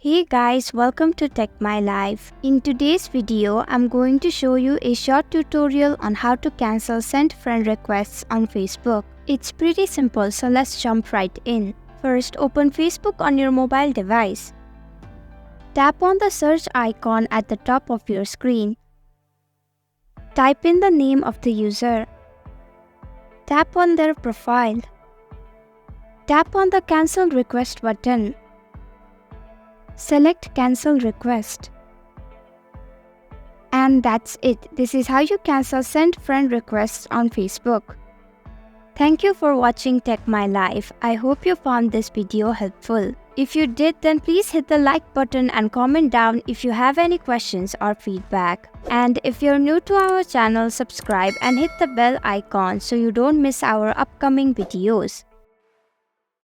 Hey guys, welcome to Tech My Life. In today's video, I'm going to show you a short tutorial on how to cancel sent friend requests on Facebook. It's pretty simple, so let's jump right in. First, open Facebook on your mobile device. Tap on the search icon at the top of your screen. Type in the name of the user. Tap on their profile. Tap on the Cancel Request button. Select Cancel Request. And that's it. This is how you cancel sent friend requests on Facebook. Thank you for watching Tech My Life. I hope you found this video helpful. If you did, then please hit the like button and comment down if you have any questions or feedback. And if you're new to our channel, subscribe and hit the bell icon so you don't miss our upcoming videos.